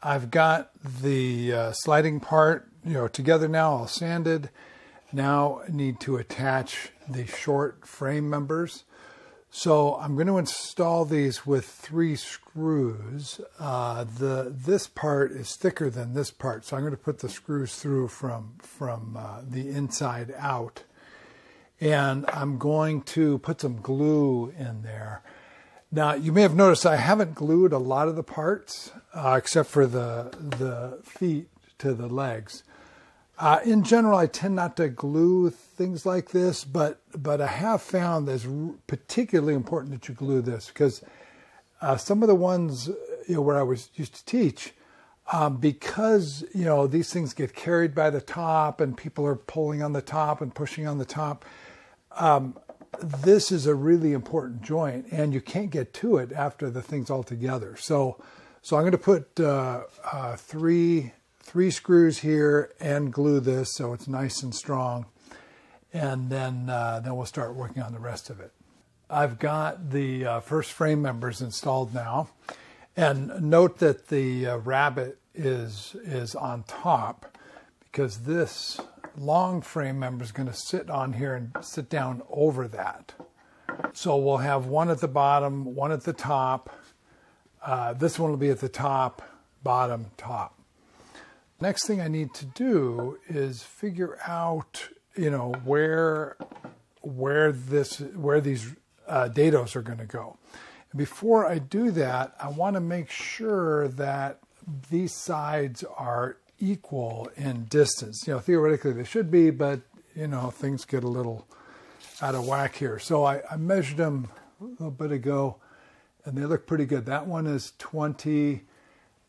I've got the sliding part, together now, all sanded. Now I need to attach the short frame members. So I'm going to install these with 3 screws. This part is thicker than this part, so I'm going to put the screws through from the inside out. And I'm going to put some glue in there. Now, you may have noticed I haven't glued a lot of the parts, except for the feet to the legs. In general, I tend not to glue things like this, but I have found that it's particularly important that you glue this, because some of the ones where I used to teach, because these things get carried by the top and people are pulling on the top and pushing on the top, this is a really important joint, and you can't get to it after the thing's all together. So I'm going to put three screws here and glue this so it's nice and strong, and then we'll start working on the rest of it. I've got the first frame members installed now, and note that the rabbet is on top, because this long frame member is going to sit on here and sit down over that. So we'll have one at the bottom, one at the top. This one will be at the top, bottom, top. Next thing I need to do is figure out, where these dados are going to go. And before I do that, I want to make sure that these sides are equal in distance. Theoretically they should be, but things get a little out of whack here. So I measured them a little bit ago, and they look pretty good. That one is 20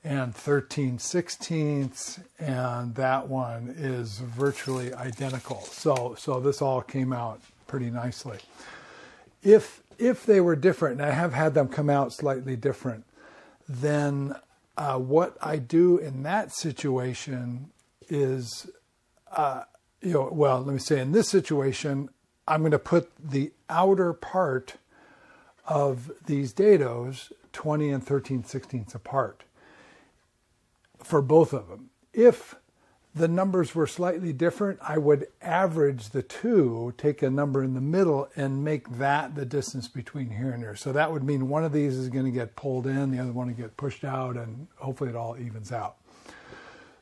and 13/16, and that one is virtually identical. So this all came out pretty nicely. If they were different, and I have had them come out slightly different, then what I do in that situation is, let me say, in this situation, I'm going to put the outer part of these dados 20 and 13/16 apart for both of them. If the numbers were slightly different, I would average the two, take a number in the middle, and make that the distance between here and here. So that would mean one of these is going to get pulled in, the other one to get pushed out, and hopefully it all evens out.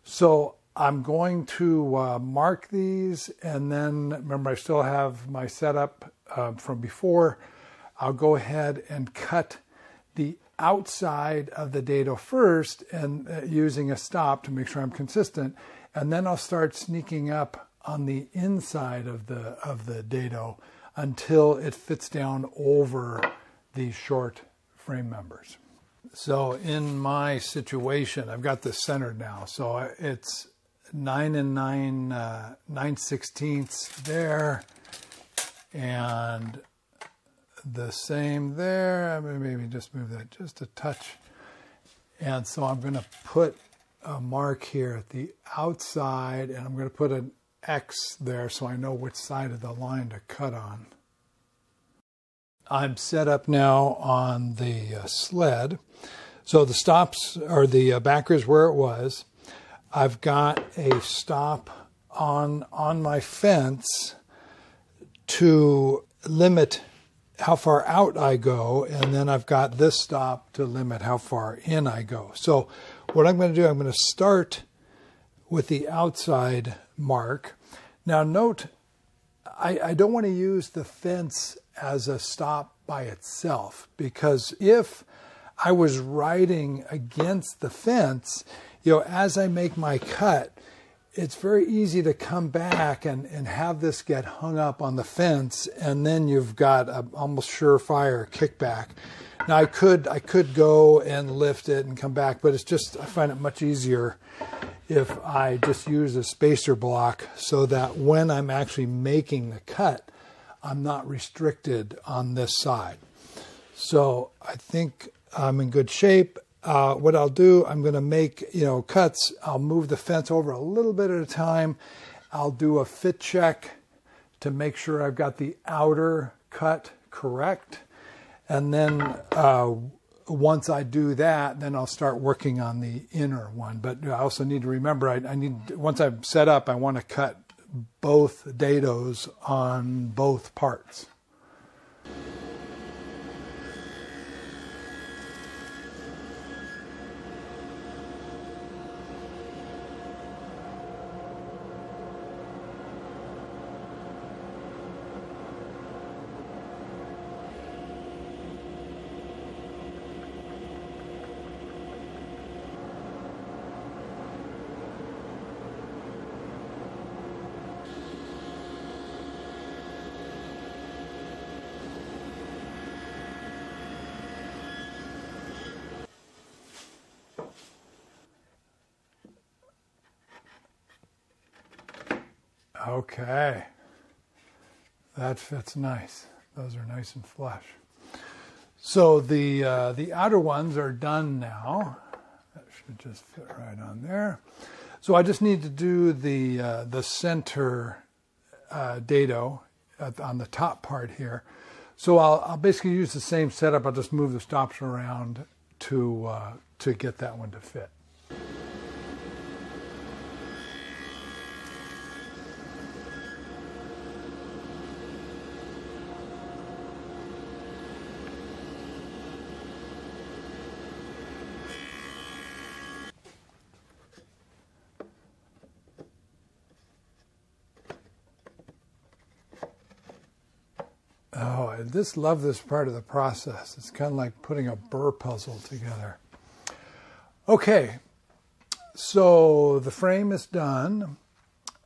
So I'm going to mark these, and then remember I still have my setup from before. I'll go ahead and cut the outside of the dado first, and using a stop to make sure I'm consistent, and then I'll start sneaking up on the inside of the dado until it fits down over these short frame members. So in my situation, I've got this centered now, so it's 9 and 9/16 there, and the same there. I'm going to maybe just move that just a touch. And so I'm going to put a mark here at the outside, and I'm going to put an X there so I know which side of the line to cut on. I'm set up now on the sled. So the stops, or the backer, is where it was. I've got a stop on my fence to limit how far out I go, and then I've got this stop to limit how far in I go. So what I'm going to do, I'm going to start with the outside mark. Now note, I don't want to use the fence as a stop by itself, because if I was riding against the fence, as I make my cut, it's very easy to come back and have this get hung up on the fence, and then you've got a almost surefire kickback. Now I could go and lift it and come back, but I find it much easier if I just use a spacer block, so that when I'm actually making the cut, I'm not restricted on this side. So I think I'm in good shape. What I'll do, I'm going to make, cuts. I'll move the fence over a little bit at a time. I'll do a fit check to make sure I've got the outer cut correct. And then once I do that, then I'll start working on the inner one. But I also need to remember, I need, once I've set up, I want to cut both dadoes on both parts. Okay, that fits nice. Those are nice and flush. So the outer ones are done now. That should just fit right on there. So I just need to do the center dado on the top part here. So I'll basically use the same setup. I'll just move the stops around to get that one to fit. Oh, I just love this part of the process. It's kind of like putting a burr puzzle together. Okay, so the frame is done.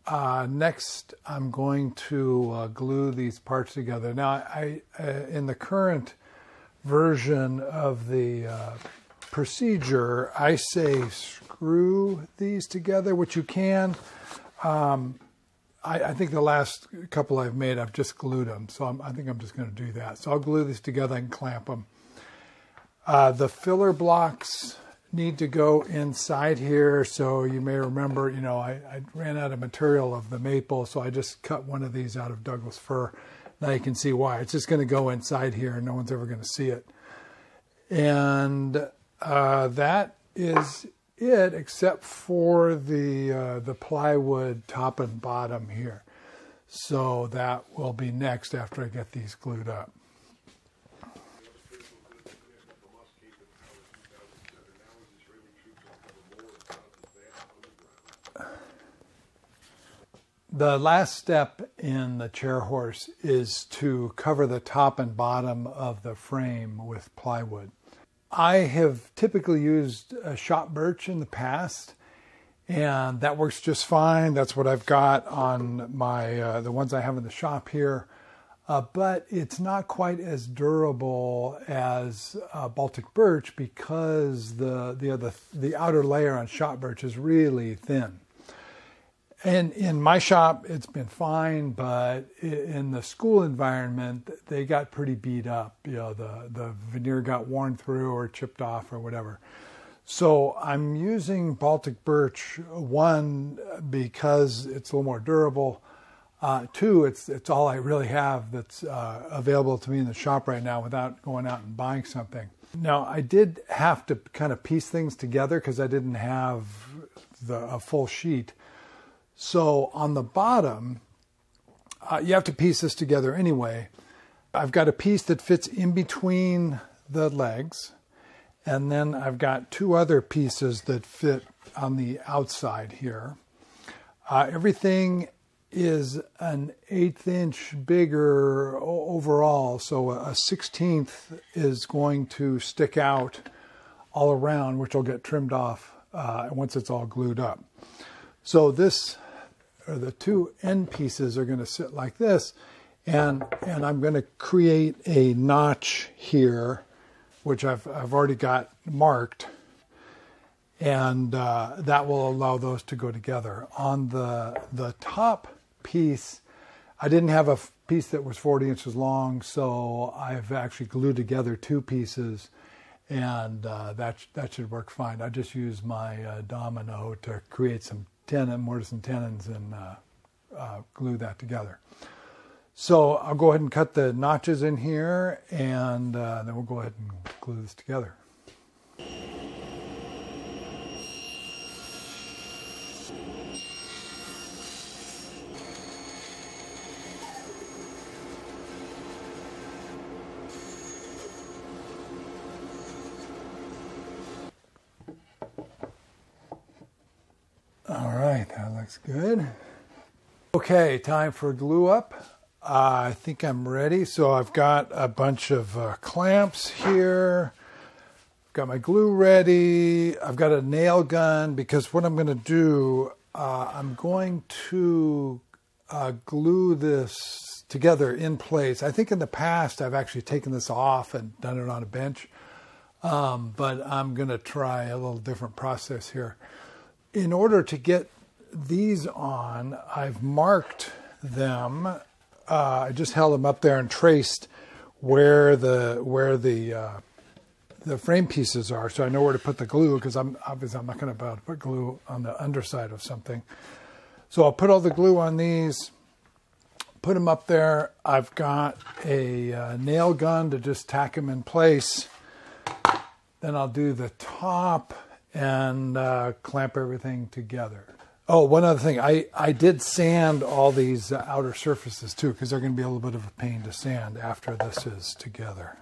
Next, I'm going to glue these parts together. Now, I in the current version of the procedure, I say screw these together, which you can. I think the last couple I've made, I've just glued them. So I think I'm just going to do that. So I'll glue these together and clamp them. The filler blocks need to go inside here. So you may remember, you know, I ran out of material of the maple. So I just cut one of these out of Douglas fir. Now you can see why. It's just going to go inside here and no one's ever going to see it. And that is it, except for the plywood top and bottom here. So that will be next after I get these glued up. The last step in the chair horse is to cover the top and bottom of the frame with plywood. I have typically used shop birch in the past, and that works just fine. That's what I've got on my the ones I have in the shop here. But it's not quite as durable as Baltic birch because the outer layer on shop birch is really thin. And in my shop, it's been fine, but in the school environment, they got pretty beat up. You know, the veneer got worn through or chipped off or whatever. So I'm using Baltic birch, one, because it's a little more durable. Two, it's all I really have that's available to me in the shop right now without going out and buying something. Now, I did have to kind of piece things together because I didn't have a full sheet. So on the bottom, you have to piece this together anyway. I've got a piece that fits in between the legs, and then I've got two other pieces that fit on the outside here. Everything is an 1/8 inch bigger overall, so a 1/16 is going to stick out all around, which will get trimmed off once it's all glued up. So the two end pieces are going to sit like this, and I'm going to create a notch here, which I've already got marked, and that will allow those to go together. On the top piece, I didn't have a piece that was 40 inches long, so I've actually glued together two pieces, and that should work fine. I just used my domino to create some mortise and tenons and glue that together. So I'll go ahead and cut the notches in here, and then we'll go ahead and glue this together. All right, that looks good. Okay, time for glue up. I think I'm ready. So I've got a bunch of clamps here. I've got my glue ready. I've got a nail gun because what I'm going to do, I'm going to glue this together in place. I think in the past I've actually taken this off and done it on a bench, but I'm going to try a little different process here. In order to get these on, I've marked them. I just held them up there and traced where the frame pieces are, so I know where to put the glue, because I'm not going to be able to put glue on the underside of something. So I'll put all the glue on these, put them up there. I've got a nail gun to just tack them in place. Then I'll do the top and clamp everything together. Oh, one other thing. I did sand all these outer surfaces too, because they're going to be a little bit of a pain to sand after this is together.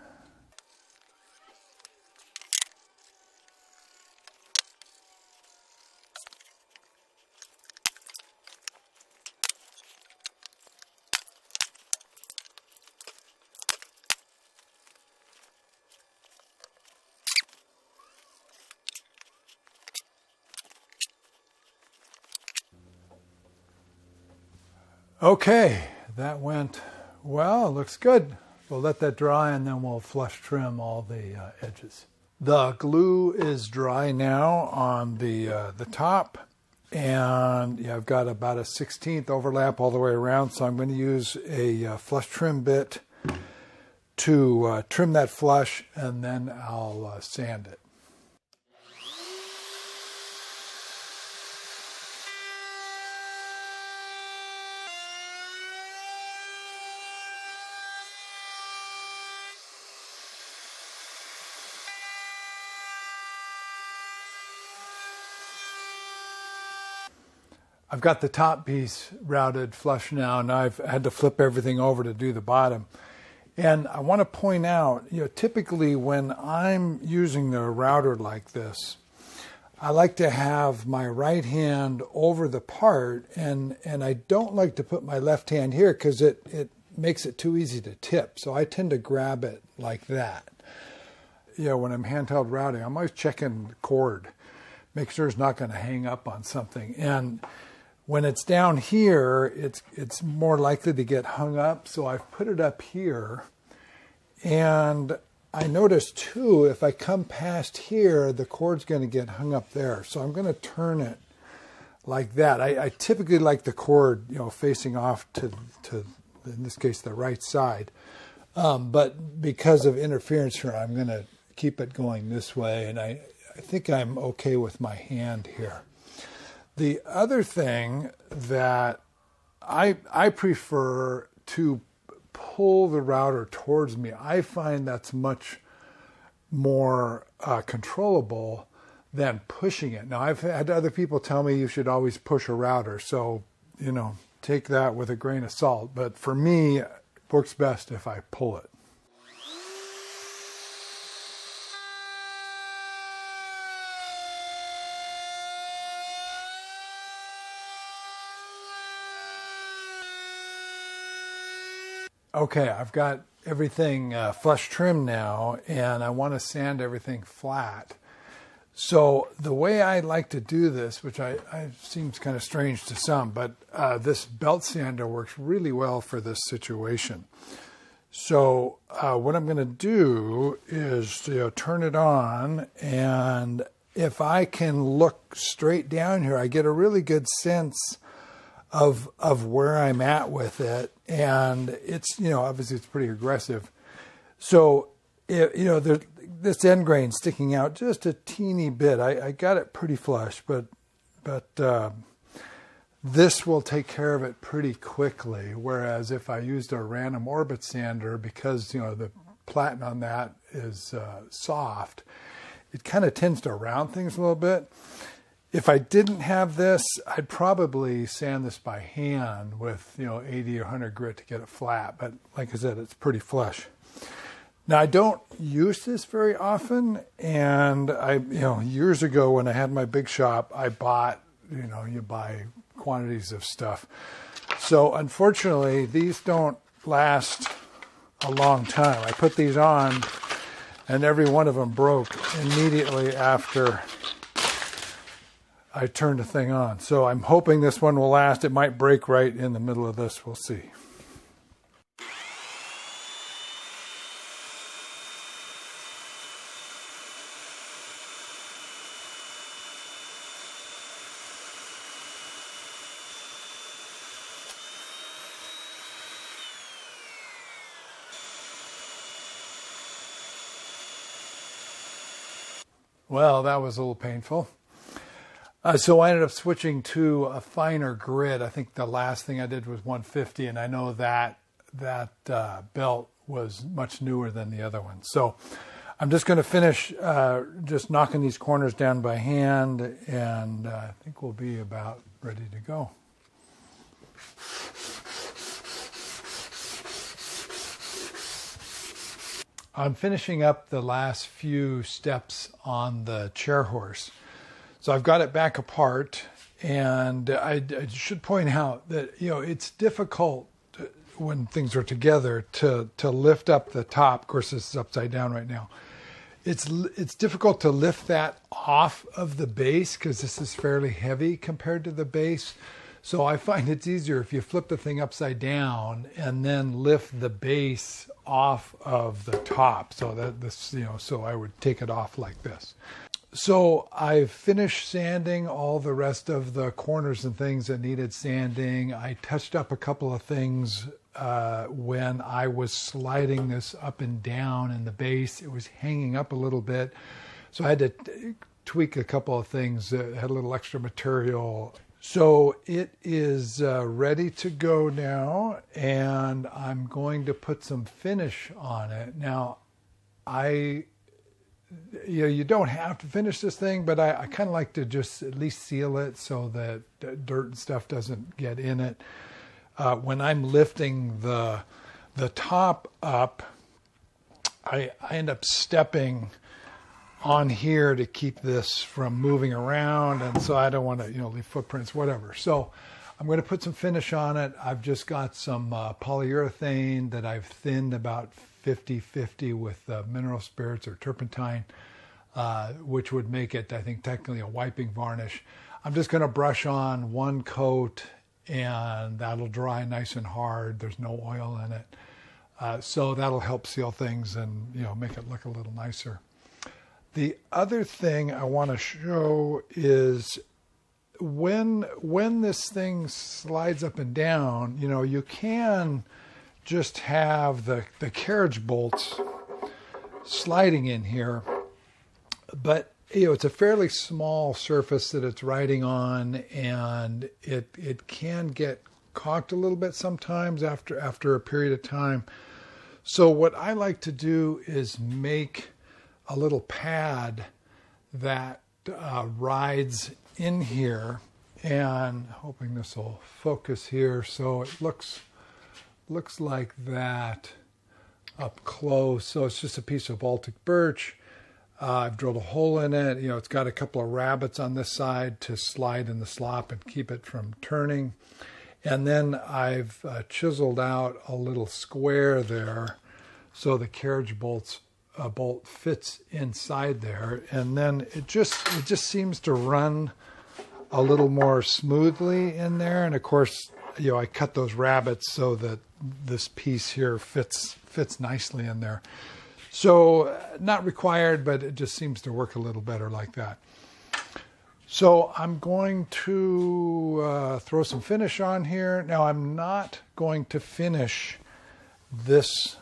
Okay, that went well. It looks good. We'll let that dry and then we'll flush trim all the edges. The glue is dry now on the top, and I've got about a 1/16 overlap all the way around, so I'm going to use a flush trim bit to trim that flush, and then I'll sand it. I've got the top piece routed flush now, and I've had to flip everything over to do the bottom. And I want to point out, typically when I'm using the router like this, I like to have my right hand over the part, and I don't like to put my left hand here because it makes it too easy to tip. So I tend to grab it like that. When I'm handheld routing, I'm always checking the cord, make sure it's not going to hang up on something. And when it's down here, it's more likely to get hung up, so I've put it up here. And I notice too, if I come past here, the cord's going to get hung up there. So I'm going to turn it like that. I typically like the cord, facing off to, in this case, the right side. But because of interference here, I'm going to keep it going this way. And I think I'm okay with my hand here. The other thing that I prefer to pull the router towards me. I find that's much more controllable than pushing it. Now, I've had other people tell me you should always push a router, so, take that with a grain of salt. But for me, it works best if I pull it. Okay, I've got everything flush trimmed now, and I want to sand everything flat. So the way I like to do this, which I seems kind of strange to some, but this belt sander works really well for this situation. So what I'm going to do is turn it on, and if I can look straight down here, I get a really good sense of where I'm at with it, and it's obviously it's pretty aggressive. So this end grain sticking out just a teeny bit. I got it pretty flush, but this will take care of it pretty quickly. Whereas if I used a random orbit sander, because the platen on that is soft, it kind of tends to round things a little bit. If I didn't have this, I'd probably sand this by hand with 80 or 100 grit to get it flat. But like I said, it's pretty flush. Now I don't use this very often, and years ago when I had my big shop, I bought you buy quantities of stuff. So unfortunately, these don't last a long time. I put these on, and every one of them broke immediately after I turned the thing on. So I'm hoping this one will last. It might break right in the middle of this. We'll see. Well, that was a little painful. So I ended up switching to a finer grit. I think the last thing I did was 150, and I know that belt was much newer than the other one. So I'm just going to finish just knocking these corners down by hand, and I think we'll be about ready to go. I'm finishing up the last few steps on the chair horse. So I've got it back apart, and I should point out that it's difficult when things are together to lift up the top. Of course, this is upside down right now. It's difficult to lift that off of the base because this is fairly heavy compared to the base. So I find it's easier if you flip the thing upside down and then lift the base off of the top. So that this, so I would take it off like this. So I've finished sanding all the rest of the corners and things that needed sanding. I touched up a couple of things when I was sliding this up and down in the base. It was hanging up a little bit. So I had to tweak a couple of things that had a little extra material. So it is ready to go now, and I'm going to put some finish on it. Now, you don't have to finish this thing, but I kind of like to just at least seal it so that dirt and stuff doesn't get in it. When I'm lifting the top up, I end up stepping on here to keep this from moving around, and so I don't want to leave footprints, whatever. So I'm going to put some finish on it. I've just got some polyurethane that I've thinned about 50-50 with mineral spirits or turpentine, which would make it, I think, technically a wiping varnish. I'm just going to brush on one coat, and that'll dry nice and hard. There's no oil in it. So that'll help seal things and make it look a little nicer. The other thing I want to show is when this thing slides up and down, you can just have the carriage bolts sliding in here, but it's a fairly small surface that it's riding on, and it can get caulked a little bit sometimes after a period of time. So what I like to do is make a little pad that rides in here, and hoping this will focus here so it looks like that up close. So it's just a piece of Baltic birch. I've drilled a hole in it. It's got a couple of rabbets on this side to slide in the slop and keep it from turning. And then I've chiseled out a little square there so the carriage bolt fits inside there, and then it just seems to run a little more smoothly in there. And of course, I cut those rabbets so that this piece here fits nicely in there. So not required, but it just seems to work a little better like that. So I'm going to throw some finish on here. Now I'm not going to finish this,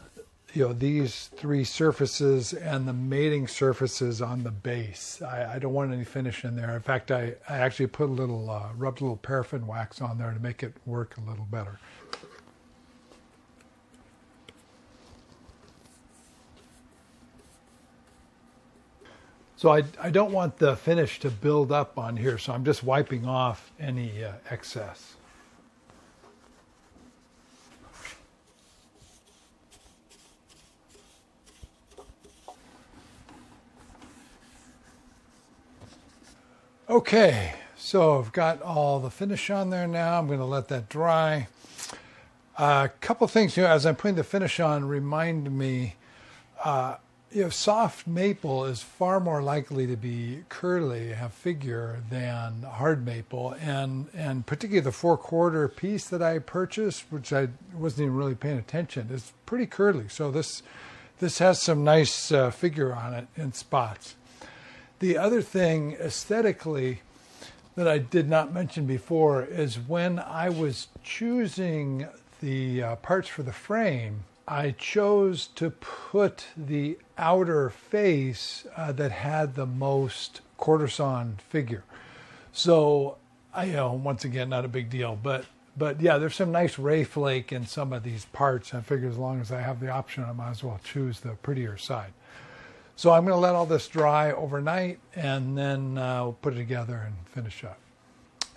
these three surfaces and the mating surfaces on the base. I don't want any finish in there. In fact, I actually put rubbed a little paraffin wax on there to make it work a little better. So I don't want the finish to build up on here, so I'm just wiping off any excess. Okay, so I've got all the finish on there now. I'm going to let that dry. A couple things, as I'm putting the finish on, remind me, soft maple is far more likely to be curly, have figure, than hard maple, and particularly the 4/4 piece that I purchased, which I wasn't even really paying attention, is pretty curly. So this has some nice figure on it in spots. The other thing aesthetically that I did not mention before is when I was choosing the parts for the frame, I chose to put the outer face that had the most quarter sawn figure. So, once again, not a big deal, but yeah, there's some nice ray flake in some of these parts. I figure as long as I have the option, I might as well choose the prettier side. So I'm going to let all this dry overnight, and then we'll put it together and finish up.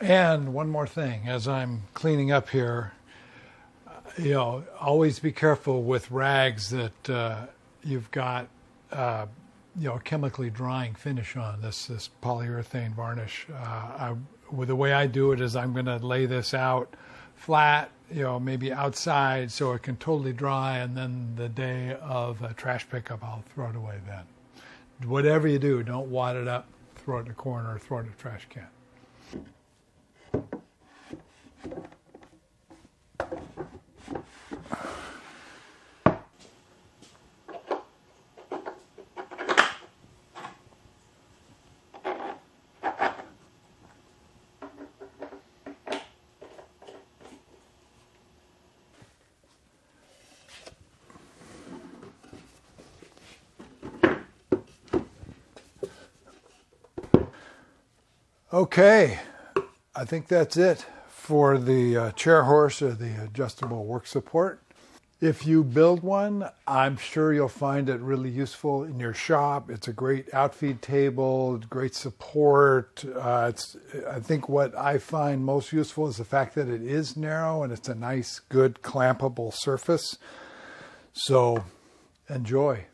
And one more thing, as I'm cleaning up here, always be careful with rags that you've got, chemically drying finish on, this polyurethane varnish. The way I do it is I'm going to lay this out flat, maybe outside so it can totally dry, and then the day of a trash pickup, I'll throw it away then. Whatever you do, don't wad it up, throw it in a corner, or throw it in a trash can. Okay, I think that's it for the chair horse or the adjustable work support. If you build one, I'm sure you'll find it really useful in your shop. It's a great outfeed table, great support. I think what I find most useful is the fact that it is narrow and it's a nice, good, clampable surface. So enjoy.